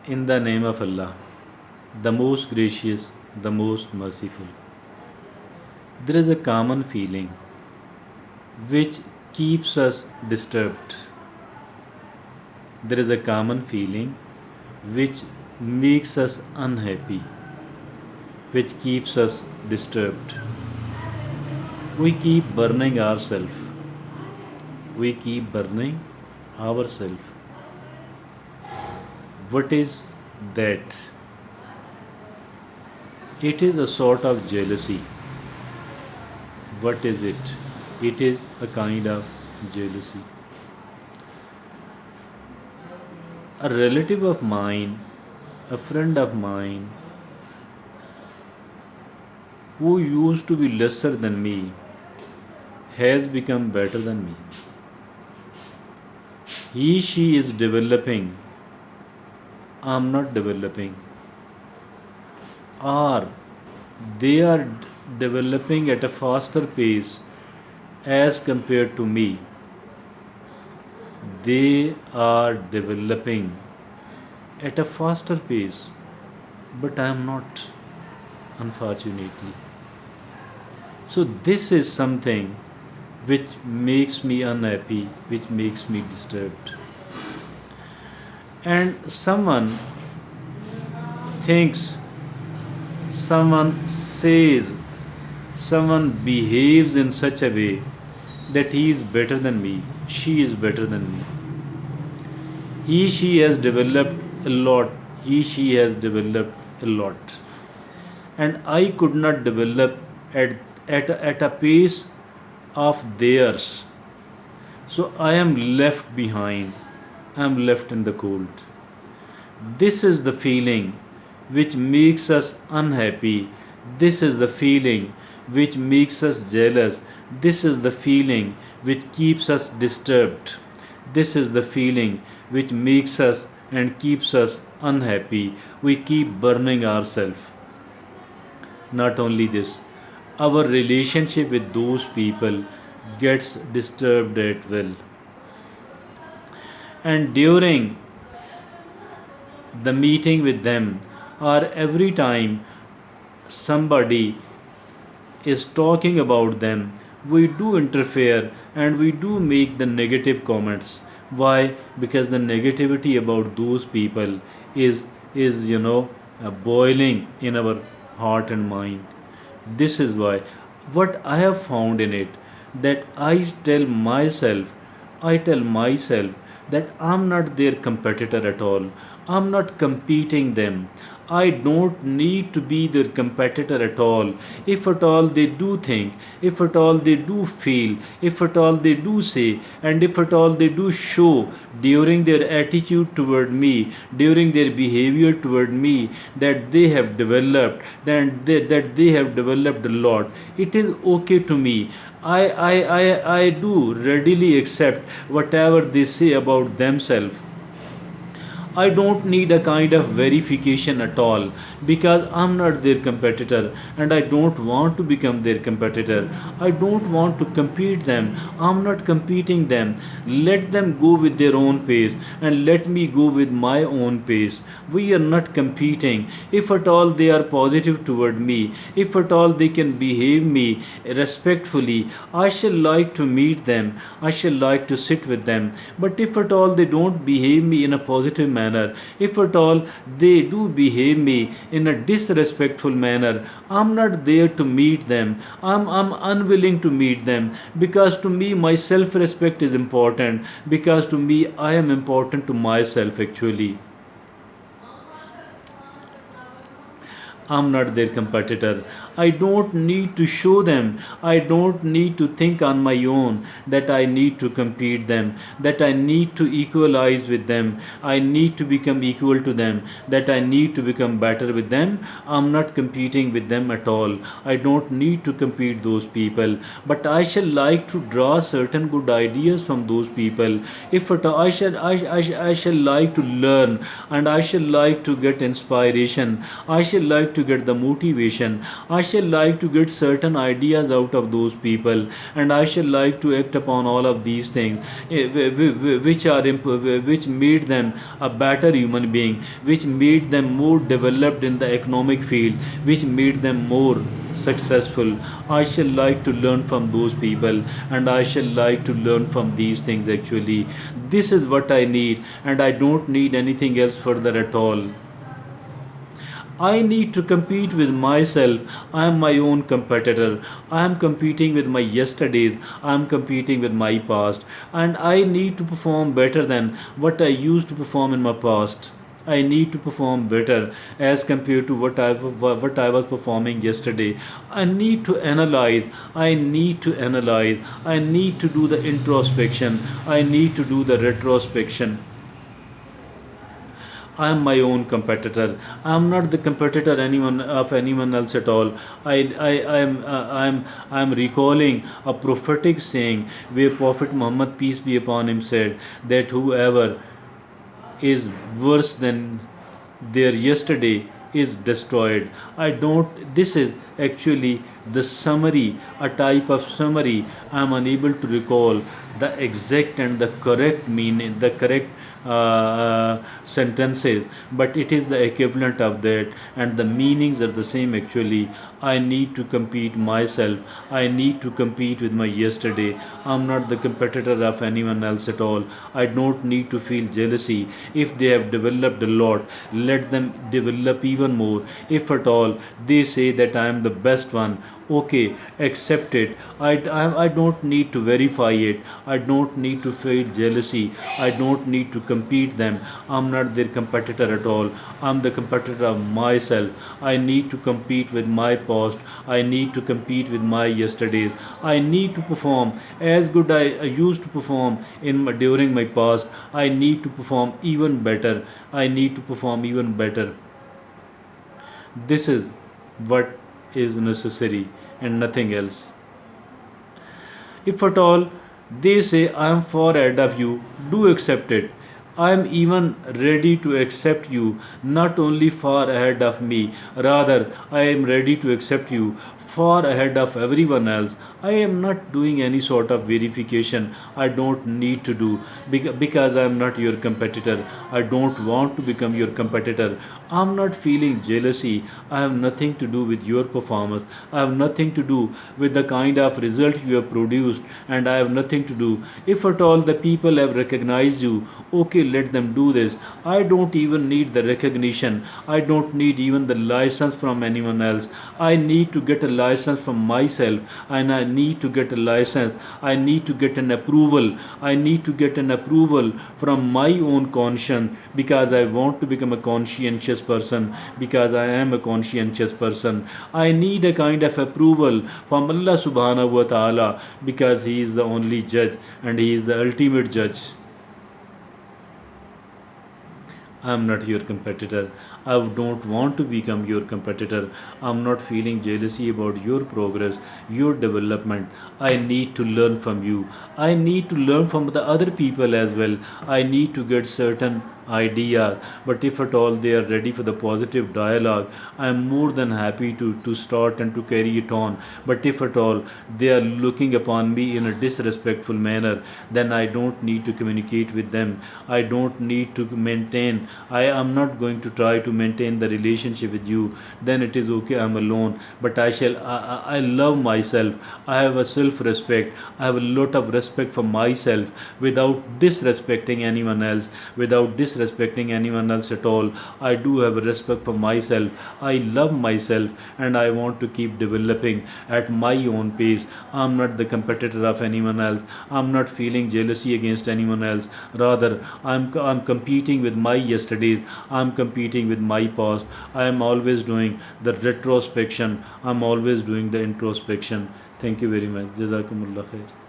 In the name of Allah, the most gracious, the most merciful. There is a common feeling which keeps us disturbed. There is a common feeling which makes us unhappy, which keeps us disturbed. We keep burning ourselves. We keep burning ourselves. What is that? It is a sort of jealousy. What is it? It is a kind of jealousy. A relative of mine, a friend of mine, who used to be lesser than me, has become better than me. She is developing. I'm not developing. Or they are developing at a faster pace as compared to me. They are developing at a faster pace, but I am not, unfortunately. So, this is something which makes me unhappy, which makes me disturbed. And thinks, someone says, someone behaves in such a way that he is better than me, she is better than me. She has developed a lot, she has developed a lot. And I could not develop at, at a pace of theirs. So I am left behind, I am left in the cold. This is the feeling which makes us unhappy. This is the feeling which makes us jealous. This is the feeling which keeps us disturbed. This is the feeling which makes us and keeps us unhappy. We keep burning ourselves. Not only this, our relationship with those people gets disturbed as well. And during the meeting with them, or every time somebody is talking about them, we do interfere and we do make the negative comments. Why? Because the negativity about those people is boiling in our heart and mind. This is why what I have found in it, that I tell myself that I'm not their competitor at all. I'm not competing them. I don't need to be their competitor at all. If at all they do think, if at all they do feel, if at all they do say, and if at all they do show during their attitude toward me, during their behavior toward me, that they have developed, that they have developed a lot, it is okay to me. I do readily accept whatever they say about themselves. I don't need a kind of verification at all, because I'm not their competitor and I don't want to become their competitor. I don't want to compete them. I'm not competing them. Let them go with their own pace and let me go with my own pace. We are not competing. If at all they are positive toward me, if at all they can behave me respectfully, I shall like to meet them. I shall like to sit with them. But if at all they don't behave me in a positive manner, if at all they do behave me in a disrespectful manner, I'm not there to meet them. I'm unwilling to meet them, because to me my self respect is important, because to me I am important to myself actually. I'm not their competitor. I don't need to show them. I don't need to think on my own that I need to compete them, that I need to equalize with them, I need to become equal to them, that I need to become better with them. I'm not competing with them at all. I don't need to compete those people, but I shall like to draw certain good ideas from those people. If at all, I shall like to learn, and I shall like to get inspiration. I shall like to to get the motivation. I shall like to get certain ideas out of those people, and I shall like to act upon all of these things, which made them a better human being, which made them more developed in the economic field, which made them more successful. I shall like to learn from those people, and I shall like to learn from these things actually. This is what I need, and I don't need anything else further at all. I need to compete with myself. I am my own competitor. I am competing with my yesterdays. I am competing with my past. And I need to perform better than what I used to perform in my past. I need to perform better as compared to what I was performing yesterday. I need to analyze. I need to analyze. I need to do the introspection. I need to do the retrospection. I am my own competitor. I am not the competitor anyone else at all. I am recalling a prophetic saying where Prophet Muhammad, peace be upon him, said that whoever is worse than their yesterday is destroyed. I don't. This is actually the summary, a type of summary. I am unable to recall the exact and the correct meaning, the correct sentences, but it is the equivalent of that, and the meanings are the same actually. I need to compete myself. I need to compete with my yesterday. I'm not the competitor of anyone else at all. I don't need to feel jealousy. If they have developed a lot, let them develop even more. If at all they say that I am the best one, okay, accept it. I don't need to verify it. I don't need to feel jealousy. I don't need to compete them. I'm not their competitor at all. I'm the competitor of myself. I need to compete with my past. I need to compete with my yesterdays. I need to perform as good I used to perform during my past. I need to perform even better. I need to perform even better. This is what is necessary and nothing else. If at all they say I am far ahead of you, do accept it. I am even ready to accept you, not only far ahead of me, rather, I am ready to accept you far ahead of everyone else. I am not doing any sort of verification. I don't need to do because I am not your competitor. I don't want to become your competitor. I'm not feeling jealousy. I have nothing to do with your performance. I have nothing to do with the kind of result you have produced, and I have nothing to do. If at all the people have recognized you, okay, let them do this. I don't even need the recognition. I don't need even the license from anyone else. I need to get a license from myself, and I need to get a license. I need to get an approval. I need to get an approval from my own conscience because I want to become a conscientious person, because I am a conscientious person. I need a kind of approval from Allah subhanahu wa ta'ala because He is the only judge and He is the ultimate judge. I am not your competitor. I don't want to become your competitor. I'm not feeling jealousy about your progress, your development. I need to learn from you. I need to learn from the other people as well. I need to get certain idea, but if at all they are ready for the positive dialogue, I am more than happy to start and to carry it on. But if at all they are looking upon me in a disrespectful manner, then I don't need to communicate with them. I don't need to maintain. I am not going to try to maintain the relationship with you. Then it is okay, I'm alone. But I love myself. I have a self respect. I have a lot of respect for myself without disrespecting anyone else, without disrespecting anyone else at all. I do have a respect for myself. I love myself, and I want to keep developing at my own pace. I'm not the competitor of anyone else. I'm not feeling jealousy against anyone else. Rather, I'm competing with my yesterdays. I'm competing with my past. I am always doing the retrospection. I'm always doing the introspection. Thank you very much. Jazakumullah khair.